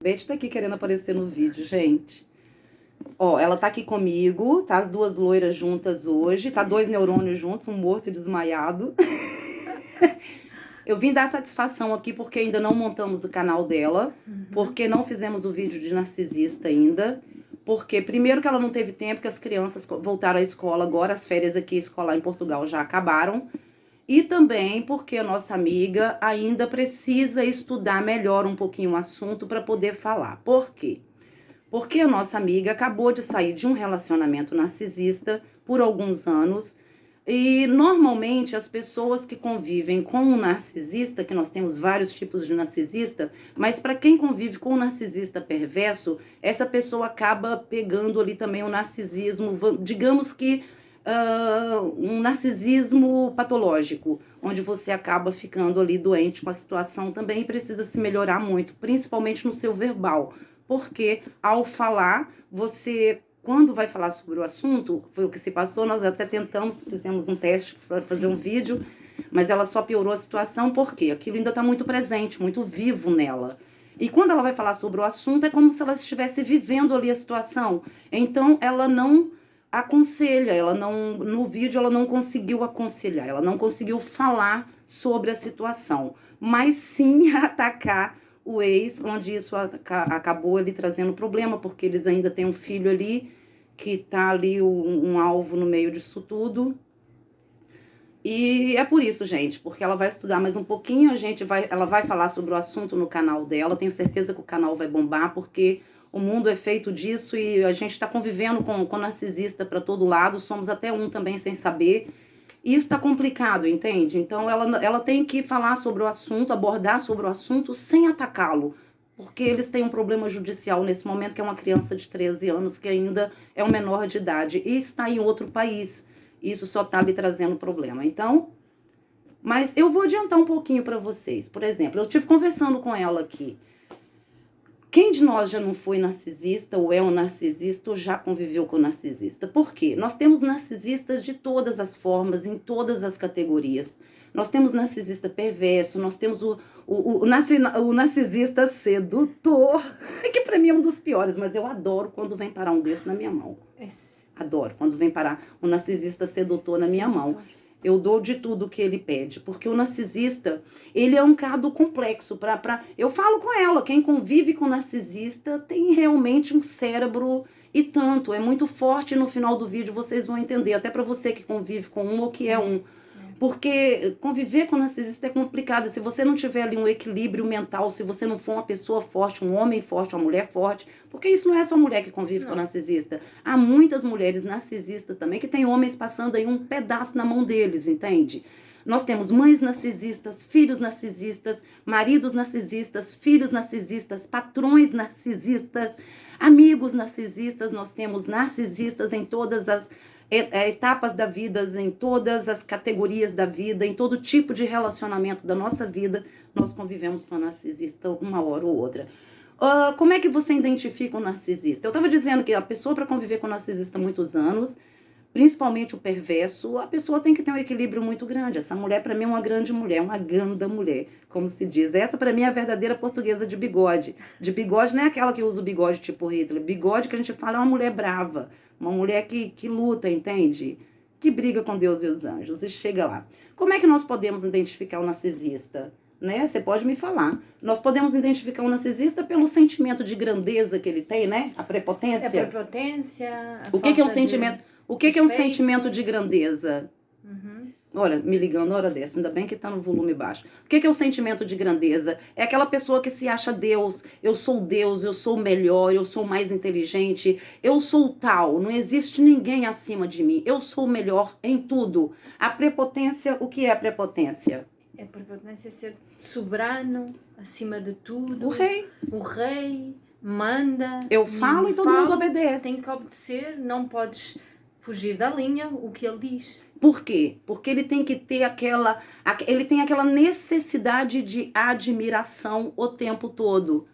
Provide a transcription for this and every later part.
Beth tá aqui querendo aparecer no vídeo, gente. Ó, ela tá aqui comigo, tá as duas loiras juntas hoje, tá dois neurônios juntos, um morto e desmaiado. Eu vim dar satisfação aqui porque ainda não montamos o canal dela, porque não fizemos o vídeo de narcisista ainda, porque primeiro que ela não teve tempo, que as crianças voltaram à escola agora, as férias aqui escolar em Portugal já acabaram. E também porque a nossa amiga ainda precisa estudar melhor um pouquinho o assunto para poder falar. Por quê? Porque a nossa amiga acabou de sair de um relacionamento narcisista por alguns anos. E normalmente as pessoas que convivem com um narcisista, que nós temos vários tipos de narcisista, mas para quem convive com um narcisista perverso, essa pessoa acaba pegando ali também o narcisismo, digamos que um narcisismo patológico, onde você acaba ficando ali doente com a situação também e precisa se melhorar muito, principalmente no seu verbal. Porque ao falar, você, quando vai falar sobre o assunto, foi o que se passou, nós até tentamos, fizemos um teste para fazer um vídeo, mas ela só piorou a situação porque aquilo ainda está muito presente, muito vivo nela. E quando ela vai falar sobre o assunto, é como se ela estivesse vivendo ali a situação. Então, ela não aconselha, ela não, no vídeo ela não conseguiu aconselhar, ela não conseguiu falar sobre a situação, mas sim atacar o ex, onde isso acabou ali trazendo problema, porque eles ainda têm um filho ali, que tá ali um alvo no meio disso tudo. E é por isso, gente, porque ela vai estudar mais um pouquinho, ela vai falar sobre o assunto no canal dela, tenho certeza que o canal vai bombar, porque o mundo é feito disso e a gente está convivendo com narcisista para todo lado, somos até um também sem saber. E isso está complicado, entende? Então ela tem que falar sobre o assunto, abordar sobre o assunto sem atacá-lo. Porque eles têm um problema judicial nesse momento, que é uma criança de 13 anos, que ainda é um menor de idade, e está em outro país. Isso só está lhe trazendo problema. Então, mas eu vou adiantar um pouquinho para vocês. Por exemplo, eu estive conversando com ela aqui. Quem de nós já não foi narcisista ou é um narcisista ou já conviveu com narcisista? Por quê? Nós temos narcisistas de todas as formas, em todas as categorias. Nós temos narcisista perverso, nós temos o narcisista sedutor, que para mim é um dos piores, mas eu adoro quando vem parar um desse na minha mão. Adoro quando vem parar um narcisista sedutor na minha mão. Eu dou de tudo que ele pede, porque o narcisista, ele é um caso complexo. Eu falo com ela, quem convive com narcisista tem realmente um cérebro e tanto, é muito forte. No final do vídeo vocês vão entender, até para você que convive com um ou que é um. Porque conviver com narcisista é complicado. Se você não tiver ali um equilíbrio mental, se você não for uma pessoa forte, um homem forte, uma mulher forte, porque isso não é só mulher que convive com narcisista. Há muitas mulheres narcisistas também que têm homens passando aí um pedaço na mão deles, entende? Nós temos mães narcisistas, filhos narcisistas, maridos narcisistas, filhos narcisistas, patrões narcisistas, amigos narcisistas. Nós temos narcisistas em todas as etapas da vida, em todas as categorias da vida, em todo tipo de relacionamento da nossa vida, nós convivemos com a narcisista uma hora ou outra. Como é que você identifica um narcisista? Eu estava dizendo que a pessoa, para conviver com um narcisista há muitos anos, principalmente o perverso, a pessoa tem que ter um equilíbrio muito grande. Essa mulher, para mim, é uma grande mulher, uma ganda mulher, como se diz. Essa, para mim, é a verdadeira portuguesa de bigode. De bigode não é aquela que usa o bigode tipo Hitler. Bigode que a gente fala é uma mulher brava, uma mulher que luta, entende? Que briga com Deus e os anjos e chega lá. Como é que nós podemos identificar o narcisista? Né? Você pode me falar. Nós podemos identificar um narcisista pelo sentimento de grandeza que ele tem, né? A prepotência. A prepotência. O que é um sentimento? O que é um sentimento de grandeza? Olha, me ligando na hora dessa, ainda bem que tá no volume baixo. O que é o sentimento de grandeza? É aquela pessoa que se acha Deus, eu sou o melhor, eu sou o mais inteligente, eu sou o tal, não existe ninguém acima de mim, eu sou o melhor em tudo. A prepotência, o que é a prepotência? É a prepotência ser soberano, acima de tudo. O rei. O rei manda. Eu falo e todo mundo obedece. Tem que obedecer, não podes fugir da linha, o que ele diz. Por quê? Porque ele tem que ter aquela necessidade de admiração o tempo todo.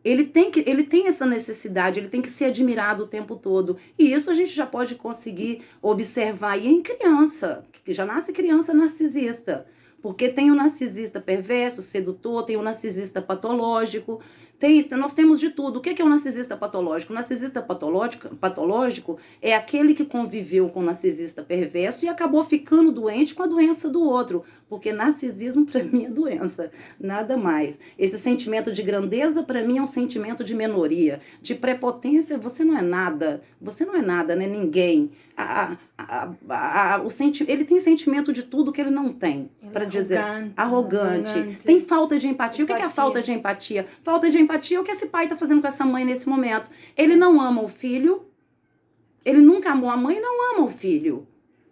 Ele tem essa necessidade, ele tem que ser admirado o tempo todo. E isso a gente já pode conseguir observar aí em criança, que já nasce criança narcisista. Porque tem o narcisista perverso, sedutor, tem o narcisista patológico, Nós temos de tudo. O que é um narcisista patológico? O narcisista patológico é aquele que conviveu com o narcisista perverso e acabou ficando doente com a doença do outro. Porque narcisismo, para mim, é doença. Nada mais. Esse sentimento de grandeza, para mim, é um sentimento de minoria. De prepotência, você não é nada. Você não é nada, né? Ninguém. Ele tem sentimento de tudo que ele não tem. Para dizer. Arrogante. Tem falta de empatia. O que é a falta de empatia? Falta de empatia é o que esse pai está fazendo com essa mãe nesse momento. Ele não ama o filho. Ele nunca amou a mãe e não ama o filho.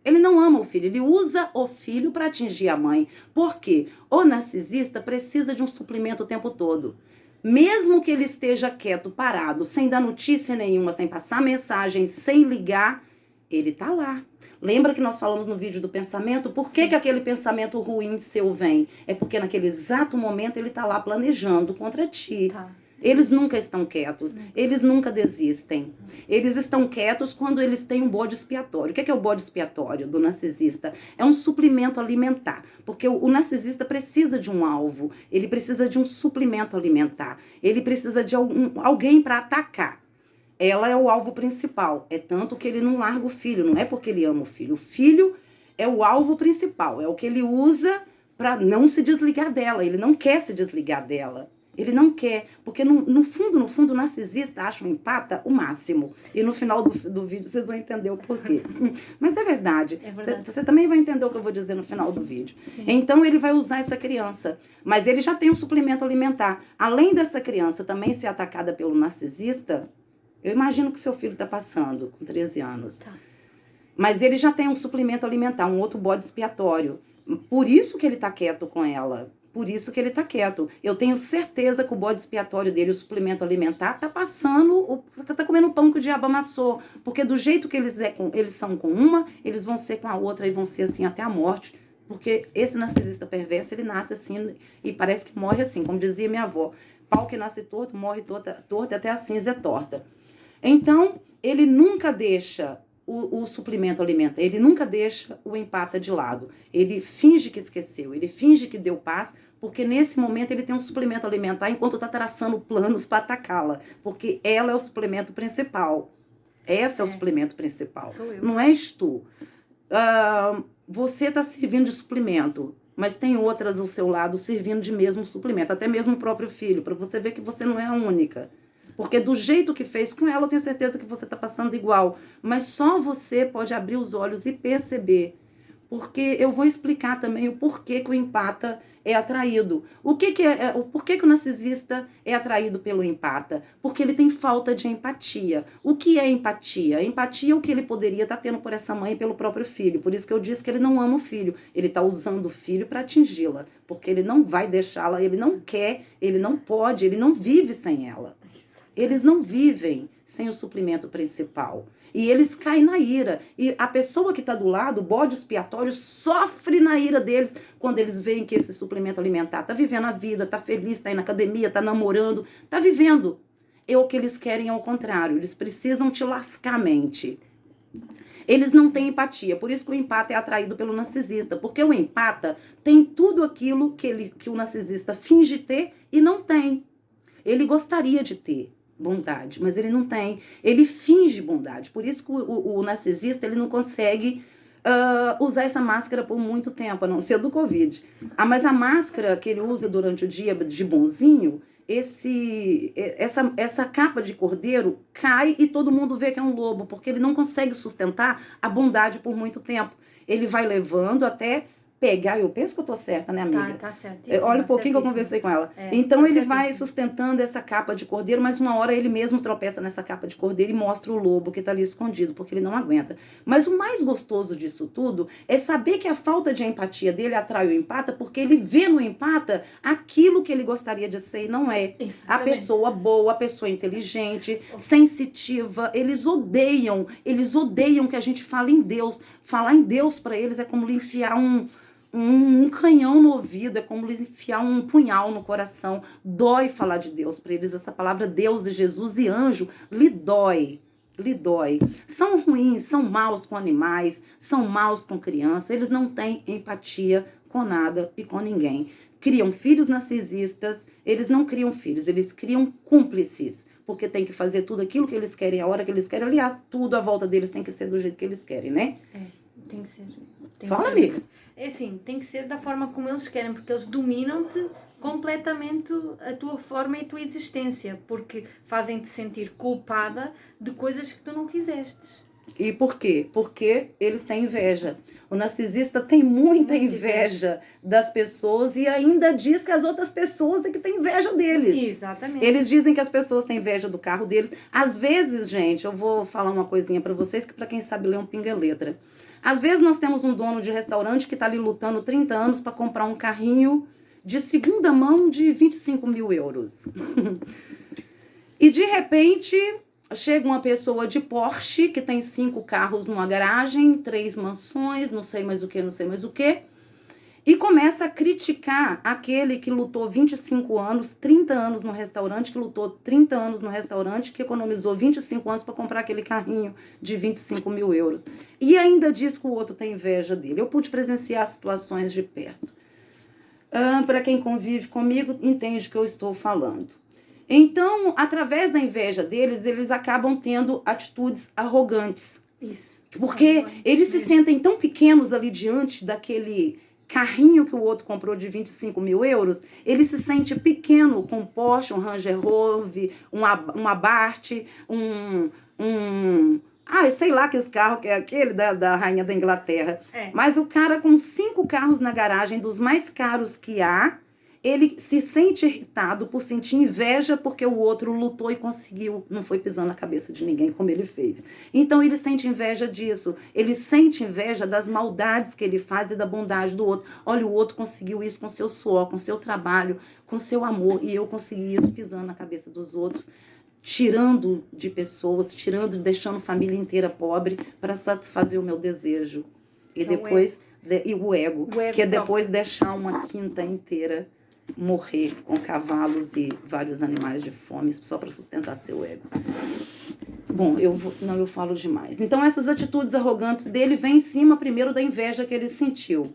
Ele não ama o filho, ele usa o filho para atingir a mãe. Por quê? O narcisista precisa de um suplemento o tempo todo. Mesmo que ele esteja quieto, parado, sem dar notícia nenhuma, sem passar mensagem, sem ligar, ele tá lá. Lembra que nós falamos no vídeo do pensamento? Por que aquele pensamento ruim seu vem? É porque naquele exato momento ele tá lá planejando contra ti. Tá. Eles nunca estão quietos, eles nunca desistem. Eles estão quietos quando eles têm um bode expiatório. O que é o bode expiatório do narcisista? É um suplemento alimentar, porque o narcisista precisa de um alvo, ele precisa de um suplemento alimentar, ele precisa de alguém para atacar. Ela é o alvo principal, é tanto que ele não larga o filho, não é porque ele ama o filho é o alvo principal, é o que ele usa para não se desligar dela, ele não quer se desligar dela. Ele não quer, porque no fundo, o narcisista acha o empata o máximo. E no final do vídeo vocês vão entender o porquê. Mas é verdade. Você também vai entender o que eu vou dizer no final do vídeo. Sim. Então ele vai usar essa criança. Mas ele já tem um suplemento alimentar. Além dessa criança também ser atacada pelo narcisista, eu imagino que seu filho está passando com 13 anos. Tá. Mas ele já tem um suplemento alimentar, um outro bode expiatório. Por isso que ele está quieto com ela. Por isso que ele tá quieto. Eu tenho certeza que o bode expiatório dele, o suplemento alimentar, tá passando, tá comendo pão que o diabo amassou. Porque do jeito que eles são com uma, eles vão ser com a outra e vão ser assim até a morte. Porque esse narcisista perverso, ele nasce assim e parece que morre assim, como dizia minha avó. Pau que nasce torto, morre torto e até a cinza é torta. Então, ele nunca deixa o suplemento alimentar, ele nunca deixa o empata de lado. Ele finge que esqueceu, ele finge que deu paz, porque nesse momento ele tem um suplemento alimentar enquanto está traçando planos para atacá-la, porque ela é o suplemento principal. Esse é o suplemento principal. Sou eu. Não és tu. Você está servindo de suplemento, mas tem outras ao seu lado servindo de mesmo suplemento, até mesmo o próprio filho, para você ver que você não é a única. Porque do jeito que fez com ela, eu tenho certeza que você está passando igual. Mas só você pode abrir os olhos e perceber. Porque eu vou explicar também o porquê que o empata é atraído. Por que o narcisista é atraído pelo empata? Porque ele tem falta de empatia. O que é empatia? Empatia é o que ele poderia estar tendo por essa mãe e pelo próprio filho. Por isso que eu disse que ele não ama o filho. Ele está usando o filho para atingi-la. Porque ele não vai deixá-la, ele não quer, ele não pode, ele não vive sem ela. Eles não vivem sem o suplemento principal. E eles caem na ira. E a pessoa que está do lado, o bode expiatório, sofre na ira deles quando eles veem que esse suplemento alimentar está vivendo a vida, está feliz, está indo na academia, está namorando, está vivendo. E o que eles querem é o contrário. Eles precisam te lascar a mente. Eles não têm empatia. Por isso que o empata é atraído pelo narcisista. Porque o empata tem tudo aquilo que o narcisista finge ter e não tem. Ele gostaria de ter bondade, mas ele não tem. Ele finge bondade. Por isso que o narcisista ele não consegue usar essa máscara por muito tempo, a não ser do Covid. Mas a máscara que ele usa durante o dia de bonzinho, essa capa de cordeiro cai e todo mundo vê que é um lobo, porque ele não consegue sustentar a bondade por muito tempo. Ele vai levando até pegar, eu penso que eu tô certa, né, amiga? Tá certíssima. Olha um pouquinho que eu conversei com ela. Então ele vai sustentando essa capa de cordeiro, mas uma hora ele mesmo tropeça nessa capa de cordeiro e mostra o lobo que tá ali escondido, porque ele não aguenta. Mas o mais gostoso disso tudo é saber que a falta de empatia dele atrai o empata, porque ele vê no empata aquilo que ele gostaria de ser e não é. A pessoa boa, a pessoa inteligente, sensitiva. Eles odeiam que a gente fale em Deus. Falar em Deus para eles é como lhe enfiar um canhão no ouvido, é como lhes enfiar um punhal no coração. Dói falar de Deus para eles. Essa palavra Deus e Jesus e anjo lhe dói. São ruins, são maus com animais, são maus com criança. Eles não têm empatia com nada e com ninguém. Criam filhos narcisistas, eles não criam filhos, eles criam cúmplices, porque tem que fazer tudo aquilo que eles querem, a hora que eles querem. Aliás, tudo à volta deles tem que ser do jeito que eles querem, né? Tem que ser. Fala, amiga. É assim, tem que ser da forma como eles querem, porque eles dominam-te completamente a tua forma e a tua existência, porque fazem-te sentir culpada de coisas que tu não fizestes. E por quê? Porque eles têm inveja. O narcisista tem muita inveja das pessoas e ainda diz que as outras pessoas é que têm inveja deles. Exatamente. Eles dizem que as pessoas têm inveja do carro deles. Às vezes, gente, eu vou falar uma coisinha pra vocês que pra quem sabe ler um pinga-letra. Às vezes nós temos um dono de restaurante que tá ali lutando 30 anos pra comprar um carrinho de segunda mão de 25 mil euros. E de repente chega uma pessoa de Porsche que tem 5 carros numa garagem, 3 mansões, não sei mais o que, e começa a criticar aquele que lutou 25 anos, 30 anos no restaurante, que lutou 30 anos no restaurante, que economizou 25 anos para comprar aquele carrinho de 25 mil euros. E ainda diz que o outro tem inveja dele. Eu pude presenciar situações de perto. Para quem convive comigo, entende o que eu estou falando. Então, através da inveja deles, eles acabam tendo atitudes arrogantes. Isso. Porque eles se sentem tão pequenos ali diante daquele carrinho que o outro comprou de 25 mil euros. Ele se sente pequeno com um Porsche, um Range Rover, um Abarth, sei lá que esse carro que é aquele da rainha da Inglaterra. Mas o cara com 5 carros na garagem, dos mais caros que há, ele se sente irritado por sentir inveja porque o outro lutou e conseguiu, não foi pisando na cabeça de ninguém como ele fez. Então ele sente inveja disso, ele sente inveja das maldades que ele faz e da bondade do outro. Olha, o outro conseguiu isso com seu suor, com seu trabalho, com seu amor, e eu consegui isso pisando na cabeça dos outros, tirando de pessoas, deixando a família inteira pobre para satisfazer o meu desejo. E depois, o ego, que é depois deixar uma quinta inteira morrer com cavalos e vários animais de fome só para sustentar seu ego. Bom, senão eu falo demais. Então essas atitudes arrogantes dele vêm em cima primeiro da inveja que ele sentiu.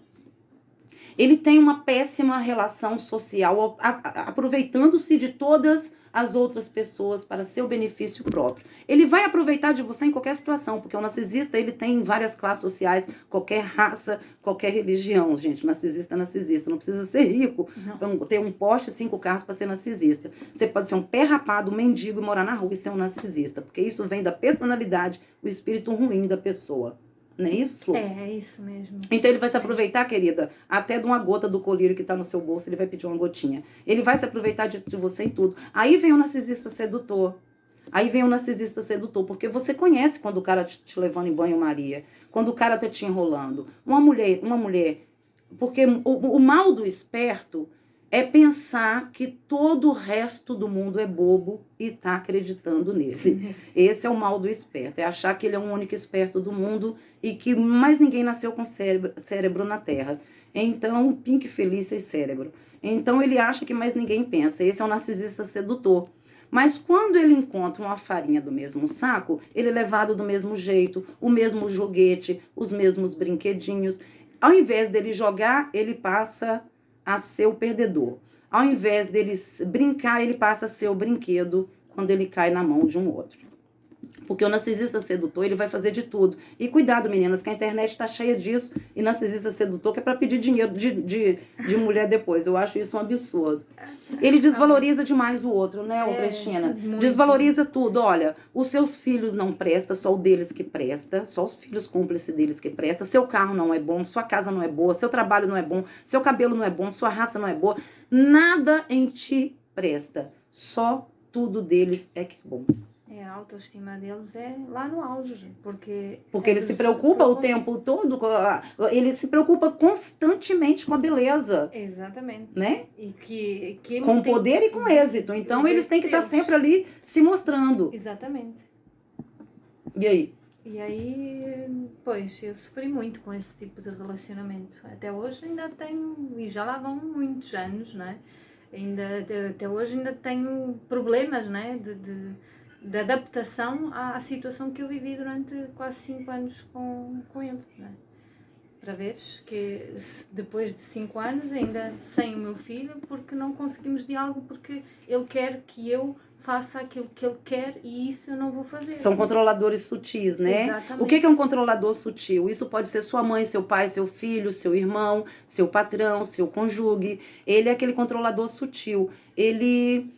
Ele tem uma péssima relação social, aproveitando-se de todas as outras pessoas para seu benefício próprio. Ele vai aproveitar de você em qualquer situação, porque o narcisista, ele tem várias classes sociais, qualquer raça, qualquer religião, gente. Narcisista é narcisista. Não precisa ser rico, ter um Porsche, 5 carros para ser narcisista. Você pode ser um pé rapado, um mendigo e morar na rua e ser um narcisista, porque isso vem da personalidade, o espírito ruim da pessoa. Não é isso, Flor? É isso mesmo. Então ele vai se aproveitar, querida, até de uma gota do colírio que tá no seu bolso, ele vai pedir uma gotinha. Ele vai se aproveitar de você em tudo. Aí vem o narcisista sedutor. Porque você conhece quando o cara te levando em banho-maria, quando o cara tá te enrolando. Uma mulher, porque o mal do esperto é pensar que todo o resto do mundo é bobo e tá acreditando nele. Esse é o mal do esperto, é achar que ele é o único esperto do mundo e que mais ninguém nasceu com cérebro na Terra. Então, Pink, Felícia e cérebro. Então, ele acha que mais ninguém pensa. Esse é o narcisista sedutor. Mas quando ele encontra uma farinha do mesmo saco, ele é levado do mesmo jeito, o mesmo joguete, os mesmos brinquedinhos. Ao invés dele jogar, ele passa a ser o perdedor. Ao invés dele brincar, ele passa a ser o brinquedo quando ele cai na mão de um outro. Porque o narcisista sedutor, ele vai fazer de tudo. E cuidado, meninas, que a internet está cheia disso. E narcisista sedutor que é para pedir dinheiro de mulher depois. Eu acho isso um absurdo. Ele desvaloriza demais o outro, né, Cristina? Desvaloriza tudo. Olha, os seus filhos não prestam, só o deles que presta. Só os filhos cúmplices deles que presta. Seu carro não é bom, sua casa não é boa, seu trabalho não é bom, seu cabelo não é bom, sua raça não é boa. Nada em ti presta. Só tudo deles é que é bom. A autoestima deles é lá no auge, porque ele se preocupa o tempo todo, ele se preocupa constantemente com a beleza. Exatamente. Né? E que com poder e com êxito. Então eles têm que estar sempre ali se mostrando. Exatamente. E aí? E aí, pois, eu sofri muito com esse tipo de relacionamento. Até hoje ainda tenho, e já lá vão muitos anos, né? Até hoje ainda tenho problemas, né? De adaptação à situação que eu vivi durante quase 5 anos com ele, né? para veres que depois de 5 anos ainda sem o meu filho, porque não conseguimos diálogo, porque ele quer que eu faça aquilo que ele quer e isso eu não vou fazer. São controladores sutis, né? Exatamente. O que é um controlador sutil? Isso pode ser sua mãe, seu pai, seu filho, seu irmão, seu patrão, seu cônjuge. Ele é aquele controlador sutil. Ele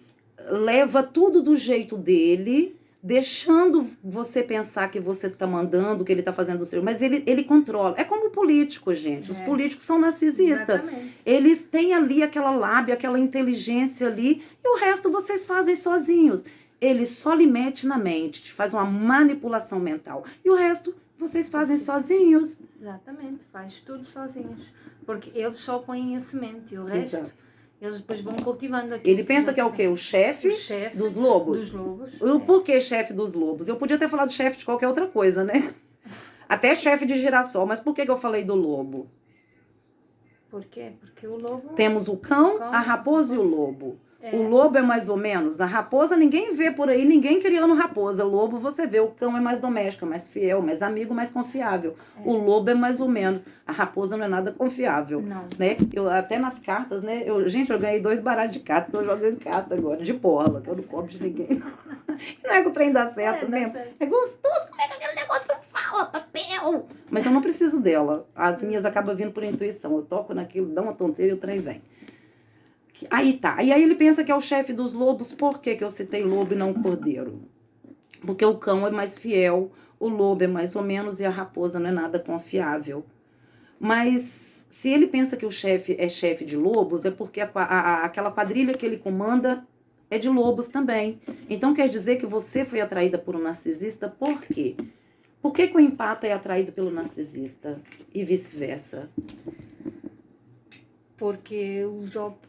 leva tudo do jeito dele, deixando você pensar que você está mandando, que ele está fazendo o seu, mas ele controla. É como o político, gente. Os políticos são narcisistas. Exatamente. Eles têm ali aquela lábia, aquela inteligência ali, e o resto vocês fazem sozinhos. Ele só lhe mete na mente, te faz uma manipulação mental. E o resto vocês fazem sozinhos. Exatamente, faz tudo sozinhos. Porque eles só põem a semente e o resto... Exato. Eles depois vão cultivando aquilo. Ele pensa que é o quê? O chefe dos lobos? Dos lobos. Por que chefe dos lobos? Eu podia ter falado chefe de qualquer outra coisa, né? Até chefe de girassol. Mas por que eu falei do lobo? Por quê? Porque o lobo... Temos o cão, a raposa e o lobo. É. O lobo é mais ou menos. A raposa ninguém vê por aí, ninguém criando raposa. Lobo você vê. O cão é mais doméstico, mais fiel, mais amigo, mais confiável. É. O lobo é mais ou menos. A raposa não é nada confiável. Não. Né? Eu, até nas cartas, né? Gente, eu ganhei 2 baralhos de carta. Tô jogando carta agora, de porla, que eu não cobro de ninguém. Não é que o trem dá certo mesmo. É gostoso. Como é que aquele negócio fala? Papel! Mas eu não preciso dela. As minhas acabam vindo por intuição. Eu toco naquilo, dá uma tonteira e o trem vem. Aí tá. E aí ele pensa que é o chefe dos lobos. Por que eu citei lobo e não cordeiro? Porque o cão é mais fiel, o lobo é mais ou menos e a raposa não é nada confiável. Mas se ele pensa que o chefe é chefe de lobos, é porque aquela quadrilha que ele comanda é de lobos também. Então quer dizer que você foi atraída por um narcisista. Por quê? Por que o empata é atraído pelo narcisista e vice-versa? Porque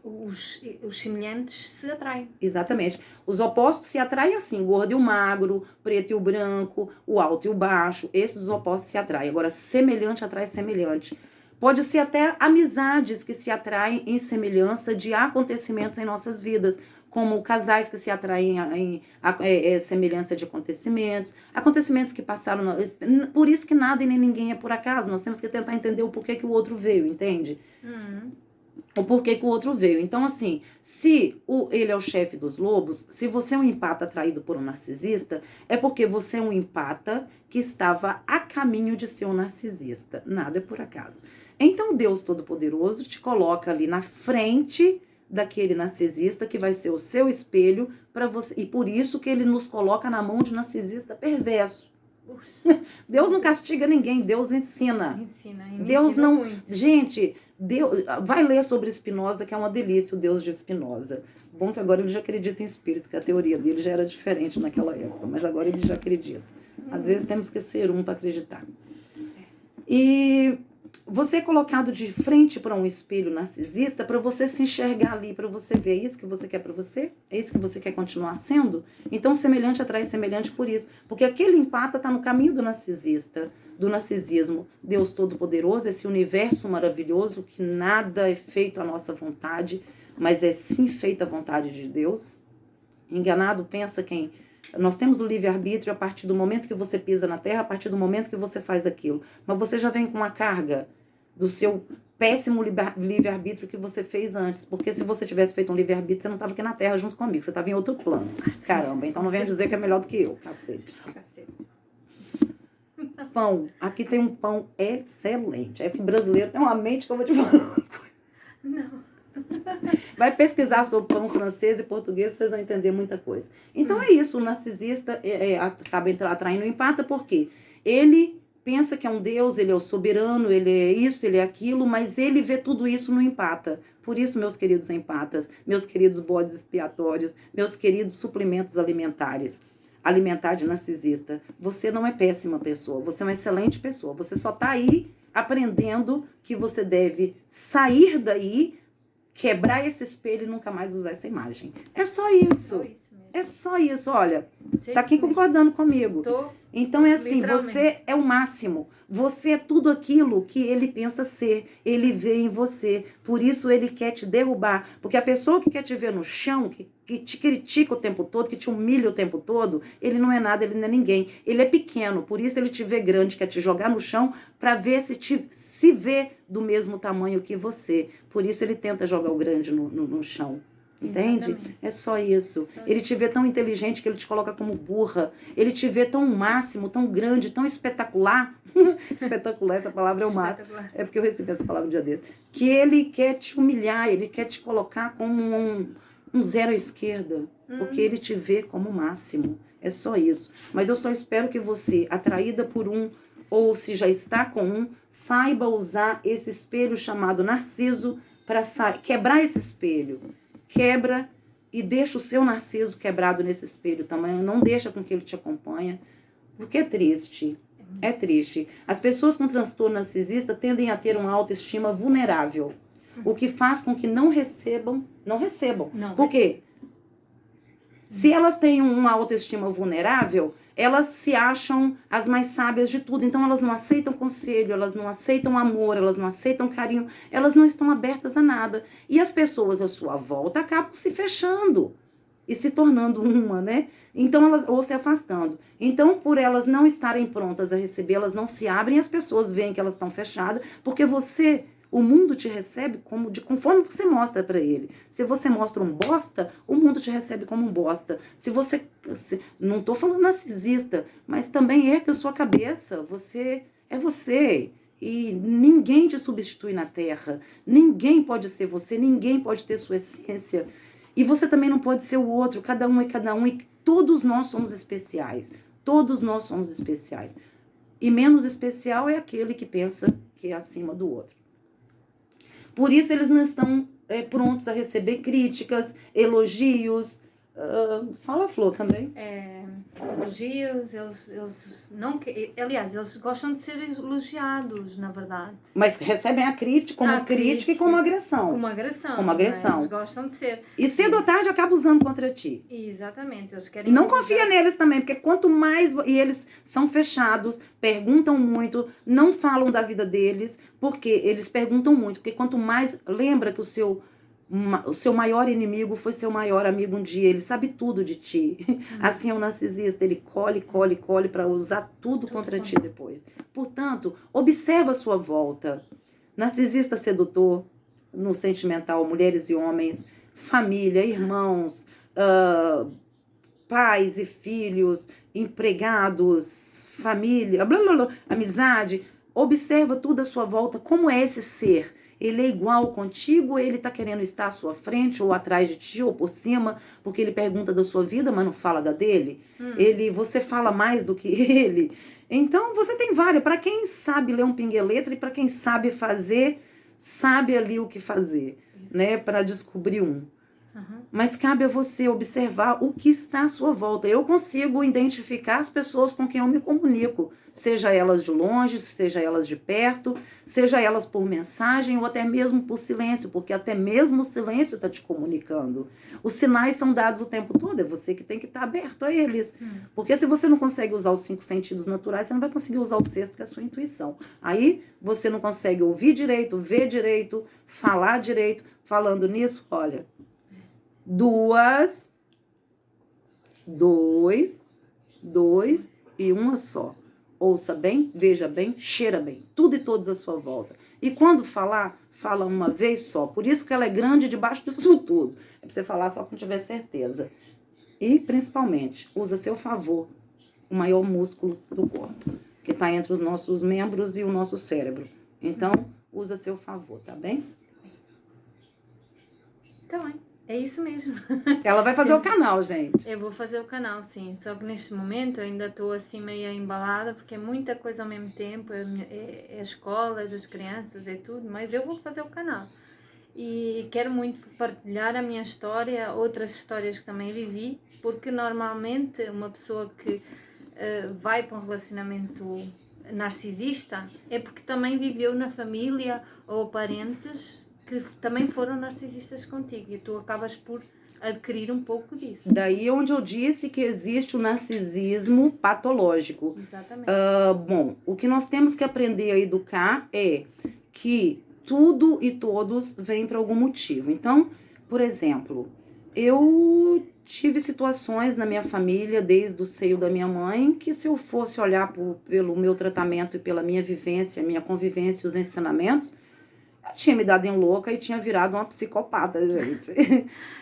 os semelhantes se atraem. Exatamente. Os opostos se atraem assim, o gordo e o magro, o preto e o branco, o alto e o baixo. Esses opostos se atraem. Agora, semelhante atrai semelhante. Pode ser até amizades que se atraem em semelhança de acontecimentos em nossas vidas, como casais que se atraem em semelhança de acontecimentos, acontecimentos que passaram... Por isso que nada e nem ninguém é por acaso. Nós temos que tentar entender o porquê que o outro veio, entende? O porquê que o outro veio. Então, assim, se ele é o chefe dos lobos, se você é um empata atraído por um narcisista, é porque você é um empata que estava a caminho de ser um narcisista. Nada é por acaso. Então, Deus Todo-Poderoso te coloca ali na frente daquele narcisista que vai ser o seu espelho para você. E por isso que ele nos coloca na mão de narcisista perverso. Deus não castiga ninguém, Deus ensina. Deus não... Muito. Gente, Deus... vai ler sobre Spinoza, que é uma delícia, o Deus de Spinoza. Bom que agora ele já acredita em espírito, que a teoria dele já era diferente naquela época, mas agora ele já acredita. Às vezes temos que ser um para acreditar. E você é colocado de frente para um espelho narcisista para você se enxergar ali, para você ver. É isso que você quer para você? É isso que você quer continuar sendo? Então, semelhante atrai semelhante por isso. Porque aquele empata está no caminho do narcisista, do narcisismo. Deus Todo-Poderoso, esse universo maravilhoso que nada é feito à nossa vontade, mas é sim feita a vontade de Deus. Enganado pensa quem... Nós temos o livre-arbítrio a partir do momento que você pisa na terra, a partir do momento que você faz aquilo. Mas você já vem com uma carga do seu péssimo livre-arbítrio que você fez antes. Porque se você tivesse feito um livre-arbítrio, você não estava aqui na terra junto comigo. Você estava em outro plano. Caramba, então não venha dizer que é melhor do que eu. Cacete. Pão. Aqui tem um pão excelente. É que brasileiro tem uma mente que eu vou te falar. Não. Vai pesquisar sobre pão francês e português, vocês vão entender muita coisa. Então é isso, o narcisista acaba atraindo o empata, porque ele pensa que é um Deus, ele é o soberano, ele é isso, ele é aquilo, mas ele vê tudo isso no empata. Por isso, meus queridos empatas, meus queridos bodes expiatórios, meus queridos suplementos alimentares, alimentar de narcisista, você não é péssima pessoa, você é uma excelente pessoa, você só está aí aprendendo que você deve sair daí, quebrar esse espelho e nunca mais usar essa imagem. É só isso. Só isso mesmo. É só isso, olha. Sim, Tá aqui mesmo. concordando comigo. Tô, Então é assim, literalmente. você é o máximo. Você é tudo aquilo que ele pensa ser. Ele vê em você. Por isso ele quer te derrubar. Porque a pessoa que quer te ver no chão, que te critica o tempo todo, que te humilha o tempo todo, ele não é nada, ele não é ninguém. Ele é pequeno, por isso ele te vê grande, quer te jogar no chão para ver se vê do mesmo tamanho que você. Por isso ele tenta jogar o grande no chão. Entende? Exatamente. É só isso. Só Ele te vê tão inteligente que ele te coloca como burra. Ele te vê tão máximo, tão grande, tão espetacular. Espetacular, essa palavra é o máximo. Espetacular. É porque eu recebi essa palavra um dia desse. Que ele quer te humilhar, ele quer te colocar como um zero à esquerda. Porque ele te vê como o máximo. É só isso. Mas eu só espero que você, atraída por um, ou se já está com um, saiba usar esse espelho chamado Narciso para quebrar esse espelho. Quebra e deixa o seu Narciso quebrado nesse espelho também. Não deixa com que ele te acompanhe. Porque é triste. É triste. As pessoas com transtorno narcisista tendem a ter uma autoestima vulnerável. O que faz com que não recebam. Não, Por quê? Se elas têm uma autoestima vulnerável, elas se acham as mais sábias de tudo. Então elas não aceitam conselho, elas não aceitam amor, elas não aceitam carinho, elas não estão abertas a nada. E as pessoas à sua volta acabam se fechando e se tornando uma, né? Então elas, ou se afastando. Então, por elas não estarem prontas a receber, elas não se abrem, as pessoas veem que elas estão fechadas, porque você, o mundo te recebe conforme você mostra para ele. Se você mostra um bosta, o mundo te recebe como um bosta. Não estou falando narcisista, mas também ergue a sua cabeça. Você é você. E ninguém te substitui na Terra. Ninguém pode ser você, ninguém pode ter sua essência. E você também não pode ser o outro. Cada um é cada um. E todos nós somos especiais. Todos nós somos especiais. E menos especial é aquele que pensa que é acima do outro. Por isso eles não estão prontos a receber críticas, elogios. Fala, Flor, também. Elogios, eles não aliás, eles gostam de ser elogiados, na verdade. Mas recebem a crítica como crítica e como agressão. Como agressão. Como agressão. Eles gostam de ser. E cedo ou tarde acaba usando contra ti. Exatamente. Eles E querem. não confia neles também, porque quanto mais. E eles são fechados, perguntam muito, não falam da vida deles, porque eles perguntam muito. Porque quanto mais. Lembra que o seu maior inimigo foi seu maior amigo um dia. Ele sabe tudo de ti. Assim é o narcisista. Ele colhe para usar tudo contra ti depois. Portanto, observa a sua volta. Narcisista sedutor, no sentimental, mulheres e homens, família, irmãos, pais e filhos, empregados, família, blá, blá, blá, amizade. Observa tudo à sua volta. Como é esse ser? Ele é igual contigo ou ele está querendo estar à sua frente ou atrás de ti ou por cima? Porque ele pergunta da sua vida, mas não fala da dele. Você fala mais do que ele. Então, você tem várias. Para quem sabe ler um pingueletra e para quem sabe fazer, sabe ali o que fazer, né? Para descobrir um. Mas cabe a você observar o que está à sua volta. Eu consigo identificar as pessoas com quem eu me comunico, seja elas de longe, seja elas de perto, seja elas por mensagem ou até mesmo por silêncio, porque até mesmo o silêncio está te comunicando. Os sinais são dados o tempo todo, é você que tem que estar aberto a eles. Porque se você não consegue usar os 5 sentidos naturais, você não vai conseguir usar o sexto, que é a sua intuição. Aí você não consegue ouvir direito, ver direito, falar direito. Falando nisso, olha... 2 e uma só. Ouça bem, veja bem, cheira bem. Tudo e todos à sua volta. E quando falar, fala uma vez só. Por isso que ela é grande debaixo disso tudo. É pra você falar só quando tiver certeza. E, principalmente, usa a seu favor o maior músculo do corpo, que está entre os nossos membros e o nosso cérebro. Então, usa a seu favor, tá bem? Tá bem. É isso mesmo. Ela vai fazer o canal, gente. Eu vou fazer o canal, sim. Só que neste momento eu ainda estou assim meio embalada, porque é muita coisa ao mesmo tempo. É a escola, as crianças, é tudo. Mas eu vou fazer o canal. E quero muito partilhar a minha história, outras histórias que também vivi. Porque normalmente uma pessoa que vai para um relacionamento narcisista é porque também viveu na família ou parentes que também foram narcisistas contigo e tu acabas por adquirir um pouco disso. Daí onde eu disse que existe o narcisismo patológico. Exatamente. Bom, o que nós temos que aprender a educar é que tudo e todos vêm para algum motivo. Então, por exemplo, eu tive situações na minha família, desde o seio da minha mãe, que se eu fosse olhar pelo meu tratamento e pela minha vivência, minha convivência e os ensinamentos, eu tinha me dado em louca e tinha virado uma psicopata, gente.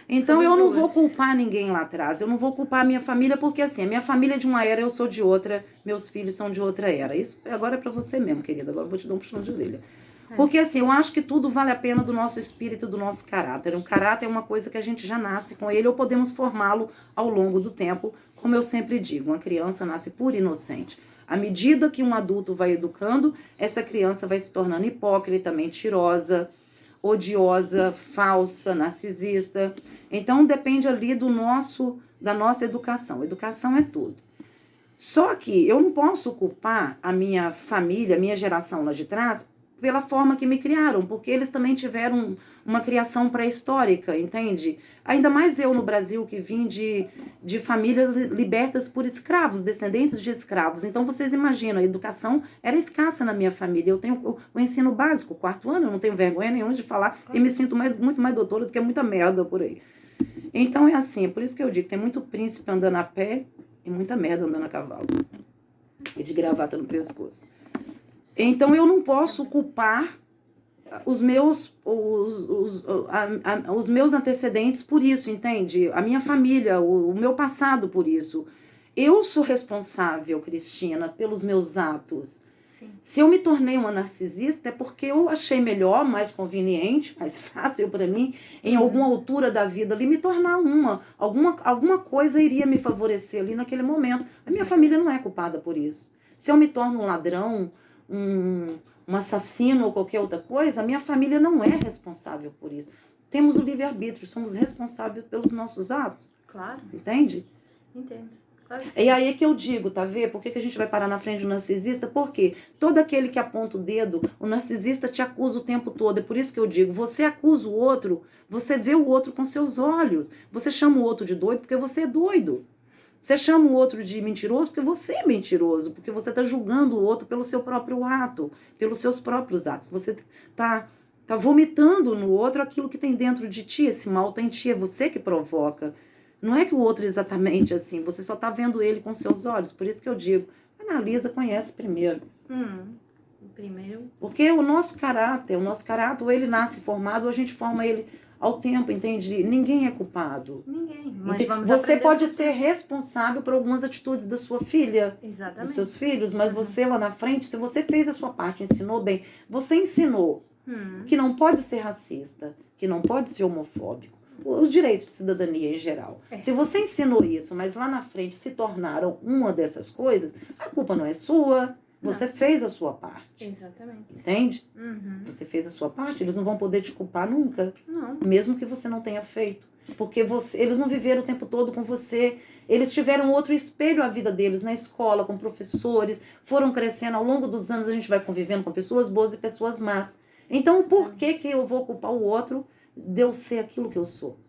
Então eu não vou culpar ninguém lá atrás, eu não vou culpar a minha família, porque assim, a minha família é de uma era, eu sou de outra, meus filhos são de outra era. Isso agora é pra você mesmo, querida, agora eu vou te dar um puxão de orelha. Porque assim, eu acho que tudo vale a pena do nosso espírito, do nosso caráter. Um caráter é uma coisa que a gente já nasce com ele, ou podemos formá-lo ao longo do tempo, como eu sempre digo, uma criança nasce pura e inocente. À medida que um adulto vai educando, essa criança vai se tornando hipócrita, mentirosa, odiosa, falsa, narcisista. Então depende ali da nossa educação. Educação é tudo. Só que eu não posso culpar a minha família, a minha geração lá de trás, pela forma que me criaram, porque eles também tiveram uma criação pré-histórica, entende? Ainda mais eu no Brasil, que vim de famílias libertas por escravos, descendentes de escravos. Então, vocês imaginam, a educação era escassa na minha família. Eu tenho o ensino básico, 4º ano, eu não tenho vergonha nenhuma de falar, e me sinto muito mais doutora do que muita merda por aí. Então, é assim, é por isso que eu digo, tem muito príncipe andando a pé e muita merda andando a cavalo. E de gravata no pescoço. Então, eu não posso culpar os meus antecedentes por isso, entende? A minha família, o meu passado por isso. Eu sou responsável, Cristina, pelos meus atos. Sim. Se eu me tornei uma narcisista, é porque eu achei melhor, mais conveniente, mais fácil para mim, em alguma altura da vida ali, me tornar alguma coisa iria me favorecer ali naquele momento. A minha família não é culpada por isso. Se eu me torno um ladrão, um assassino ou qualquer outra coisa, a minha família não é responsável por isso. Temos o livre-arbítrio, somos responsáveis pelos nossos atos. Claro. Entende? Entendo. Claro que E sim. aí é que eu digo, tá vendo? Por que a gente vai parar na frente do narcisista? Porque todo aquele que aponta o dedo, o narcisista te acusa o tempo todo. É por isso que eu digo, você acusa o outro, você vê o outro com seus olhos. Você chama o outro de doido porque você é doido. Você chama o outro de mentiroso porque você é mentiroso, porque você está julgando o outro pelo seu próprio ato, pelos seus próprios atos. Você tá vomitando no outro aquilo que tem dentro de ti, esse mal tem em ti, é você que provoca. Não é que o outro é exatamente assim, você só está vendo ele com seus olhos. Por isso que eu digo, analisa, conhece primeiro. Primeiro. Porque o nosso caráter, ou ele nasce formado, ou a gente forma ele ao tempo, entende? Ninguém é culpado. Ninguém. Mas você pode ser responsável por algumas atitudes da sua filha, exatamente, dos seus filhos, mas você lá na frente, se você fez a sua parte, ensinou bem, você ensinou que não pode ser racista, que não pode ser homofóbico, os direitos de cidadania em geral. Se você ensinou isso, mas lá na frente se tornaram uma dessas coisas, a culpa não é sua. Você fez a sua parte. Exatamente. Entende? Você fez a sua parte, eles não vão poder te culpar nunca. Não. Mesmo que você não tenha feito. Porque eles não viveram o tempo todo com você. Eles tiveram outro espelho à vida deles na escola, com professores. Foram crescendo. Ao longo dos anos a gente vai convivendo com pessoas boas e pessoas más. Então, por que eu vou culpar o outro de eu ser aquilo que eu sou?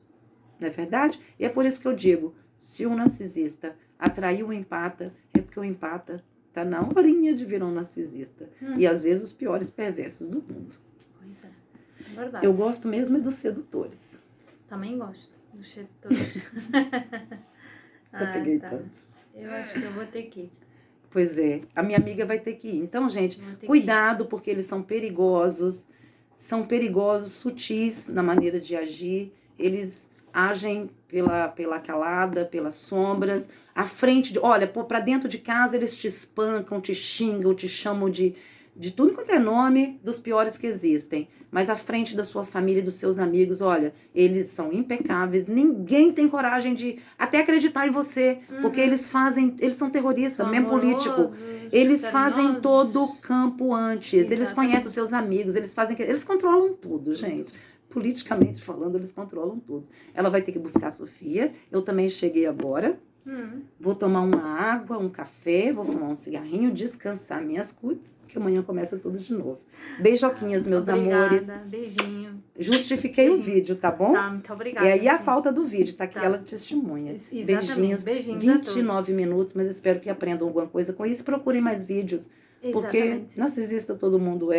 Não é verdade? E é por isso que eu digo, se um narcisista atraiu o empata, é porque o empata tá na horinha de virar um narcisista. E às vezes os piores perversos do mundo. Pois é. Verdade. Eu gosto mesmo é dos sedutores. Também gosto dos sedutores. Só peguei tantos. Eu acho que eu vou ter que ir. Pois é, a minha amiga vai ter que ir. Então, gente, cuidado, porque eles são perigosos, sutis na maneira de agir, eles agem pela calada, pelas sombras, à frente, olha, pra dentro de casa eles te espancam, te xingam, te chamam de tudo quanto é nome dos piores que existem, mas à frente da sua família e dos seus amigos, olha, eles são impecáveis, ninguém tem coragem de até acreditar em você, porque eles são terroristas, são mesmo político, eles fazem todo o campo antes, exatamente. Eles conhecem os seus amigos, eles controlam tudo, gente. Politicamente falando, eles controlam tudo. Ela vai ter que buscar a Sofia, eu também cheguei agora, Vou tomar uma água, um café, vou fumar um cigarrinho, descansar minhas cutis, que amanhã começa tudo de novo. Beijoquinhas, meus amores. Beijinho. Justifiquei o Beijinho. vídeo, tá bom? Tá, muito obrigada. E aí a falta do vídeo, tá aqui Tá. ela testemunha. Exatamente. Beijinhos 29 minutos, mas espero que aprendam alguma coisa com isso. Procurem mais vídeos. Porque Exatamente. narcisista todo mundo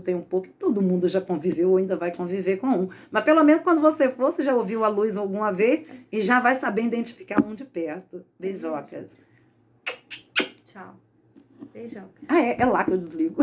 tem um pouco, e todo mundo já conviveu ou ainda vai conviver com um. Mas pelo menos quando você for, você já ouviu a luz alguma vez e já vai saber identificar um de perto. Beijocas. Tchau. Beijocas. Ah, é lá que eu desligo.